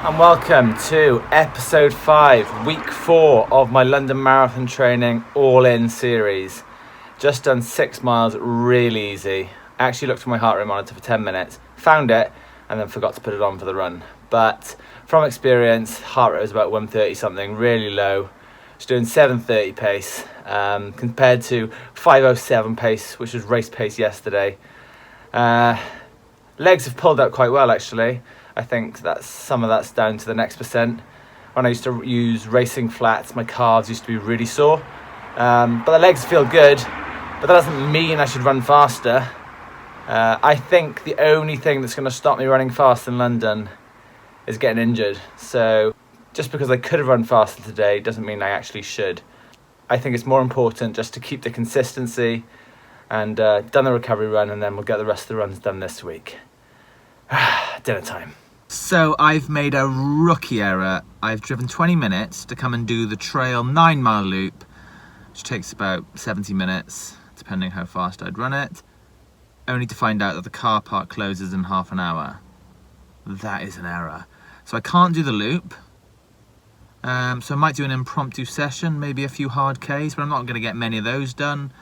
and welcome to episode 5, week 4 of my London Marathon training all-in series. Just done 6 miles, really easy. Actually looked at my heart rate monitor for 10 minutes, found it, and then forgot to put it on for the run. But from experience, heart rate was about 130 something, really low. Just doing 7:30 pace compared to 5:07 pace, which was race pace yesterday. Legs have pulled out quite well, actually. I think that some of that's down to the next percent. When I used to use racing flats, my calves used to be really sore. But the legs feel good, but that doesn't mean I should run faster. I think the only thing that's going to stop me running fast in London is getting injured. So just because I could have run faster today doesn't mean I actually should. I think it's more important just to keep the consistency and done the recovery run, and then we'll get the rest of the runs done this week. Dinner time. So I've made a rookie error. I've driven 20 minutes to come and do the trail 9-mile loop, which takes about 70 minutes, depending how fast I'd run it, only to find out that the car park closes in half an hour. That is an error. So I can't do the loop. So I might do an impromptu session, maybe a few hard Ks, but I'm not going to get many of those done.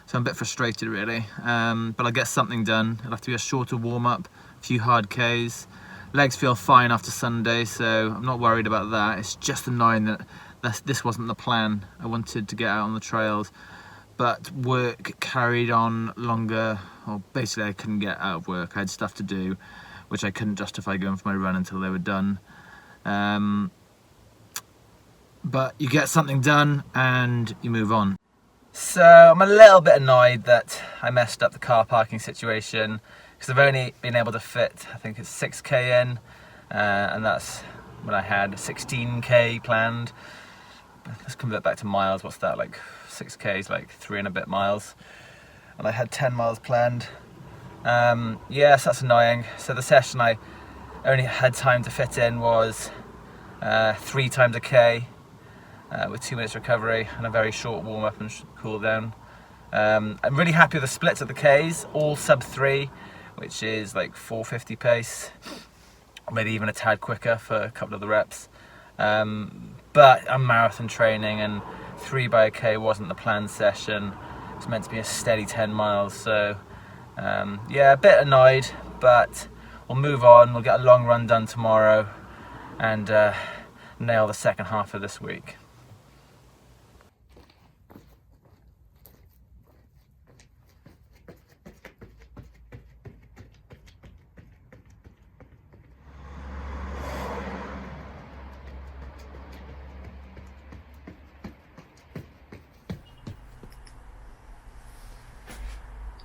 So I'm a bit frustrated, really. But I'll get something done. It'll have to be a shorter warm-up, a few hard Ks. Legs feel fine after Sunday, so I'm not worried about that. It's just annoying that this wasn't the plan. I wanted to get out on the trails, but work carried on longer. Well, basically I couldn't get out of work. I had stuff to do, which I couldn't justify going for my run until they were done. But you get something done and you move on. So I'm a little bit annoyed that I messed up the car parking situation, because I've only been able to fit, I think it's 6k in, and that's when I had 16k planned. Let's convert back to miles. What's that, like 6k is like 3 and a bit miles, and I had 10 miles planned. Yes, that's annoying. So the session I only had time to fit in was 3 times a k, with 2 minutes recovery and a very short warm up and cool down. I'm really happy with the splits of the Ks, all sub 3, which is like 450 pace, maybe even a tad quicker for a couple of the reps. But I'm marathon training, and 3 by a K wasn't the planned session. It's meant to be a steady 10 miles, so yeah, a bit annoyed, but we'll move on. We'll get a long run done tomorrow and nail the second half of this week.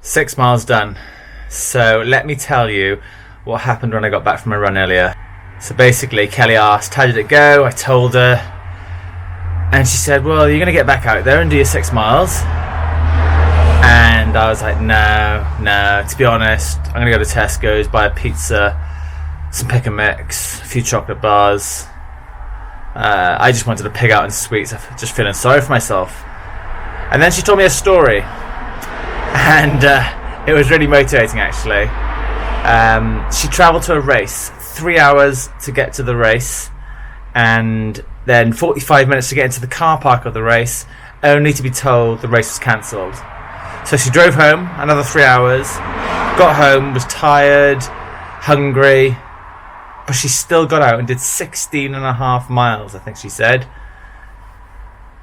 Six miles done. So let me tell you what happened when I got back from my run earlier. So basically, Kelly asked, how did it go? I told her, and she said, well, you're going to get back out there and do your 6 miles. And I was like, no, to be honest, I'm going to go to Tesco's, buy a pizza, some pick and mix, a few chocolate bars. I just wanted to pig out in sweets, just feeling sorry for myself. And then she told me a story, and it was really motivating, actually. She travelled to a race, 3 hours to get to the race, and then 45 minutes to get into the car park of the race, only to be told the race was cancelled. So she drove home another 3 hours, got home, was tired, hungry, but she still got out and did 16.5 miles, I think she said.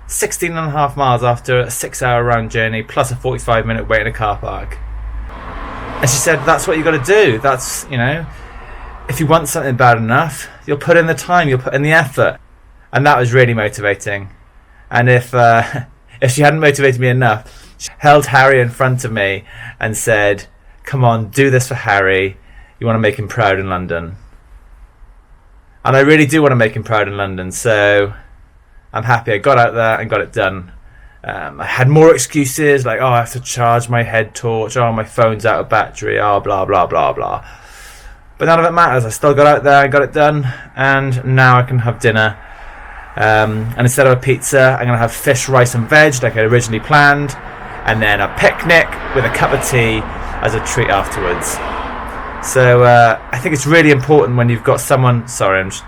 16.5 miles after a 6-hour round journey, plus a 45-minute wait in a car park. And she said, that's what you got to do. That's, if you want something bad enough, you'll put in the time, you'll put in the effort. And that was really motivating. And if she hadn't motivated me enough, she held Harry in front of me and said, come on, do this for Harry. You want to make him proud in London. And I really do want to make him proud in London, so I'm happy I got out there and got it done. I had more excuses, like, I have to charge my head torch, my phone's out of battery, blah, blah, blah, blah. But none of it matters. I still got out there, I got it done, and now I can have dinner. And instead of a pizza, I'm going to have fish, rice and veg like I originally planned, and then a picnic with a cup of tea as a treat afterwards. So I think it's really important when you've got someone... Sorry, I'm just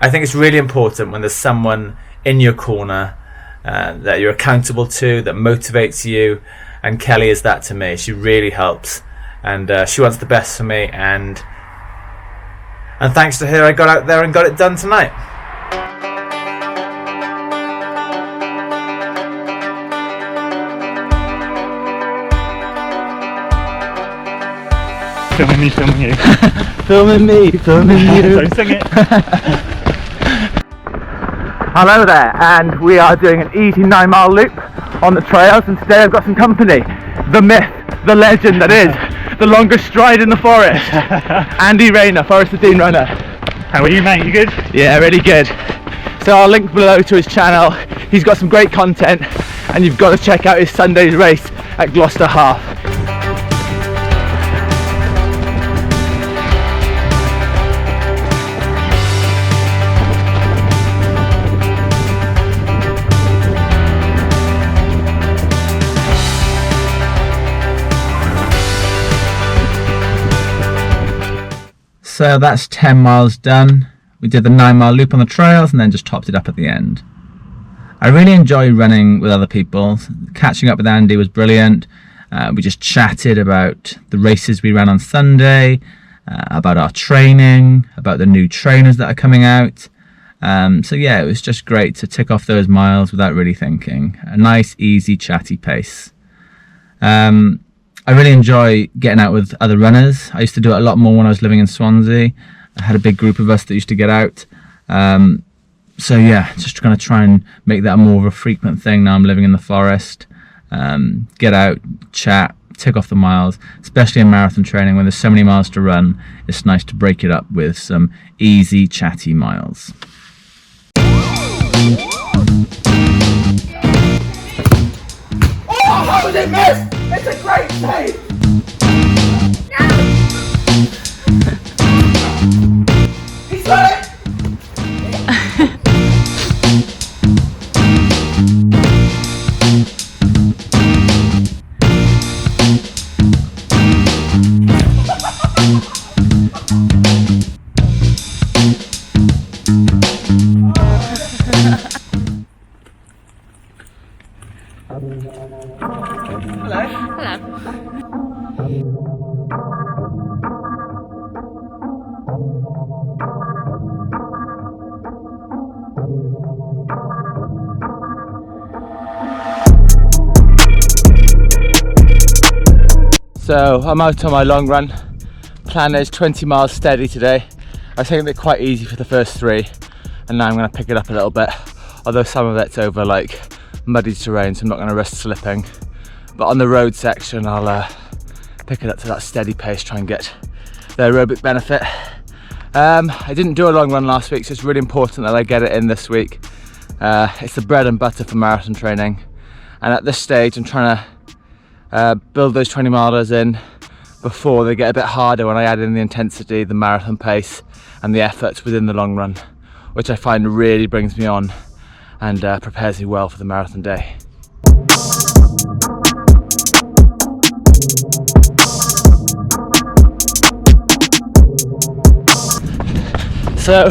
I think it's really important when there's someone in your corner that you're accountable to, that motivates you, and Kelly is that to me. She really helps, and she wants the best for me, and thanks to her I got out there and got it done tonight. Filming me, filming you. Filming me, filming you. Don't sing it. Hello there, and we are doing an easy 9-mile loop on the trails, and today I've got some company. The myth, the legend that is the longest stride in the forest. Andy Rayner, Forest of Dean runner. How are you, mate? You good? Yeah, really good. So I'll link below to his channel. He's got some great content, and you've got to check out his Sunday's race at Gloucester Half. So that's 10 miles done. We did the 9-mile loop on the trails and then just topped it up at the end. I really enjoy running with other people. Catching up with Andy was brilliant. We just chatted about the races we ran on Sunday, about our training, about the new trainers that are coming out. So yeah, it was just great to tick off those miles without really thinking. A nice, easy, chatty pace. I really enjoy getting out with other runners. I used to do it a lot more when I was living in Swansea. I had a big group of us that used to get out. So yeah, just going to try and make that more of a frequent thing now I'm living in the forest. Get out, chat, tick off the miles, especially in marathon training when there's so many miles to run. It's nice to break it up with some easy, chatty miles. Oh, how was it missed? It's a great save! He's got it! So I'm out on my long run. Plan is 20 miles steady today. I was taking it quite easy for the first 3, and now I'm going to pick it up a little bit. Although some of it's over like muddy terrain, so I'm not going to risk slipping. But on the road section, I'll pick it up to that steady pace, try and get the aerobic benefit. I didn't do a long run last week, so it's really important that I get it in this week. It's the bread and butter for marathon training, and at this stage I'm trying to build those 20 milers in before they get a bit harder when I add in the intensity, the marathon pace and the effort within the long run, which I find really brings me on and prepares me well for the marathon day. So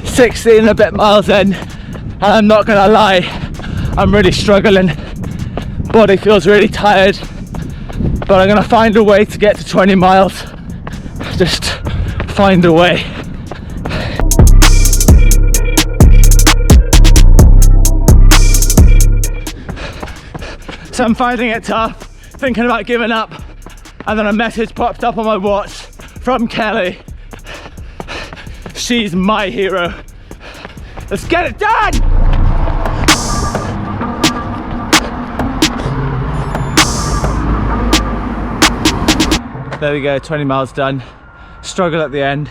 16 and a bit miles in, and I'm not gonna lie, I'm really struggling. Body feels really tired, but I'm gonna find a way to get to 20 miles. Just find a way. So I'm finding it tough, thinking about giving up, and then a message popped up on my watch from Kelly. She's my hero. Let's get it done! There we go, 20 miles done. Struggle at the end,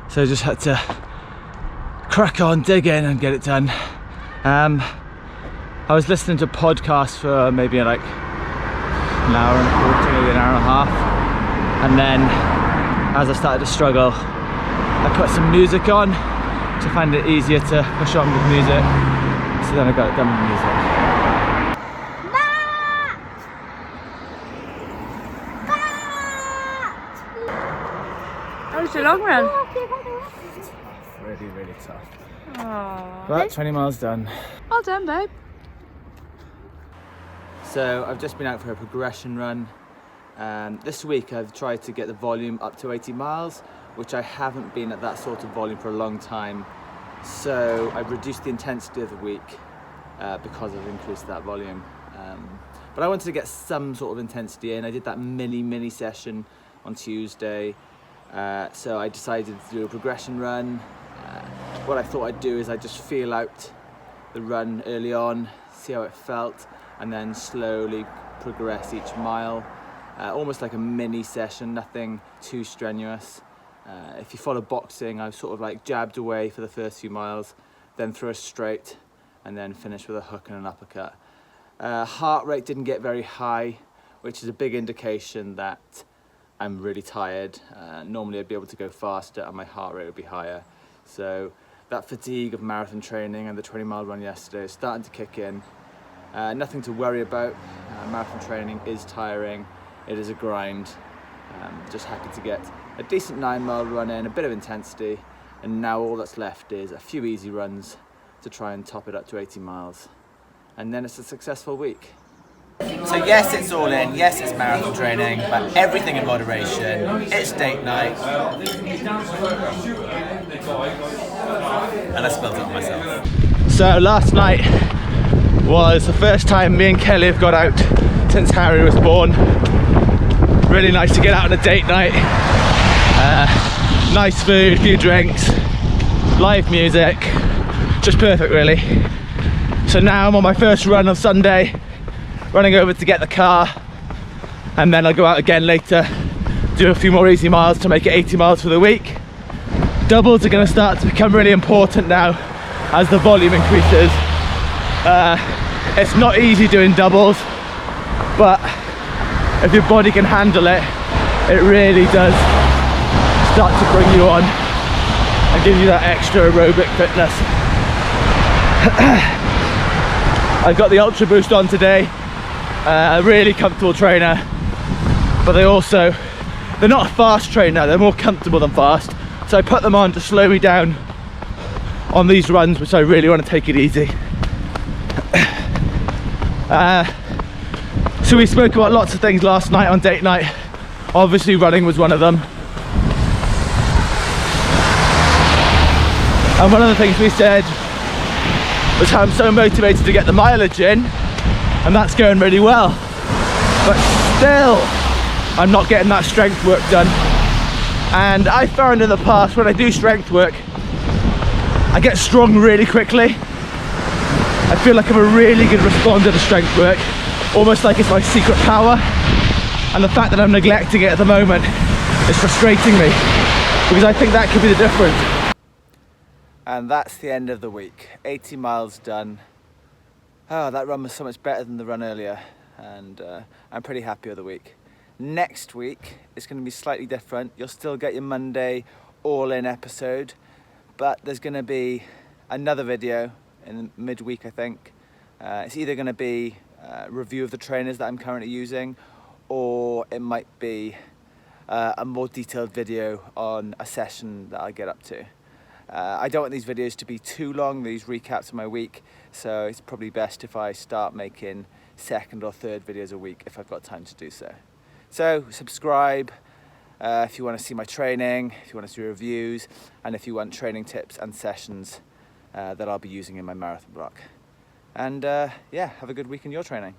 so just had to crack on, dig in and get it done. I was listening to podcasts for maybe like an hour and a quarter, maybe an hour and a half, and then as I started to struggle, I put some music on to find it easier to push on with music, so then I got it done with music. How was your long run? really, really tough. Aww. But 20 miles done. Well done, babe. So I've just been out for a progression run. This week I've tried to get the volume up to 80 miles, which I haven't been at that sort of volume for a long time. So I've reduced the intensity of the week because I've increased that volume. But I wanted to get some sort of intensity in. I did that mini session on Tuesday. So I decided to do a progression run. What I thought I'd do is I'd just feel out the run early on, see how it felt, and then slowly progress each mile. Almost like a mini session, nothing too strenuous. If you follow boxing, I've sort of like jabbed away for the first few miles, then through a straight, and then finish with a hook and an uppercut. Heart rate didn't get very high, which is a big indication that I'm really tired. Normally I'd be able to go faster and my heart rate would be higher. So that fatigue of marathon training and the 20-mile run yesterday is starting to kick in. Nothing to worry about. Marathon training is tiring. It is a grind. Just happy to get a decent 9-mile run in, a bit of intensity, and now all that's left is a few easy runs to try and top it up to 80 miles. And then it's a successful week. So yes, it's all in, yes, it's marathon training, but everything in moderation. It's date night. And I spilled it on myself. So last night was the first time me and Kelly have got out since Harry was born. Really nice to get out on a date night. Nice food, few drinks, live music, just perfect really. So now I'm on my first run on Sunday, running over to get the car, and then I'll go out again later, do a few more easy miles to make it 80 miles for the week. Doubles are going to start to become really important now as the volume increases. It's not easy doing doubles, but if your body can handle it, it really does start to bring you on and give you that extra aerobic fitness. I've got the Ultra Boost on today, a really comfortable trainer, but they're not a fast trainer, they're more comfortable than fast. So I put them on to slow me down on these runs, which I really want to take it easy. So we spoke about lots of things last night on date night. Obviously running was one of them. And one of the things we said was how I'm so motivated to get the mileage in, and that's going really well. But still, I'm not getting that strength work done. And I found in the past when I do strength work, I get strong really quickly. I feel like I'm a really good responder to strength work, almost like it's my secret power. And the fact that I'm neglecting it at the moment is frustrating me, because I think that could be the difference. And that's the end of the week. 80 miles done. Oh, that run was so much better than the run earlier, and I'm pretty happy with the week. Next week is going to be slightly different. You'll still get your Monday all-in episode, but there's going to be another video in midweek, I think. It's either going to be a review of the trainers that I'm currently using, or it might be a more detailed video on a session that I get up to. I don't want these videos to be too long, these recaps of my week, so it's probably best if I start making second or third videos a week if I've got time to do so. So subscribe if you want to see my training, if you want to see reviews, and if you want training tips and sessions that I'll be using in my marathon block. And yeah, have a good week in your training.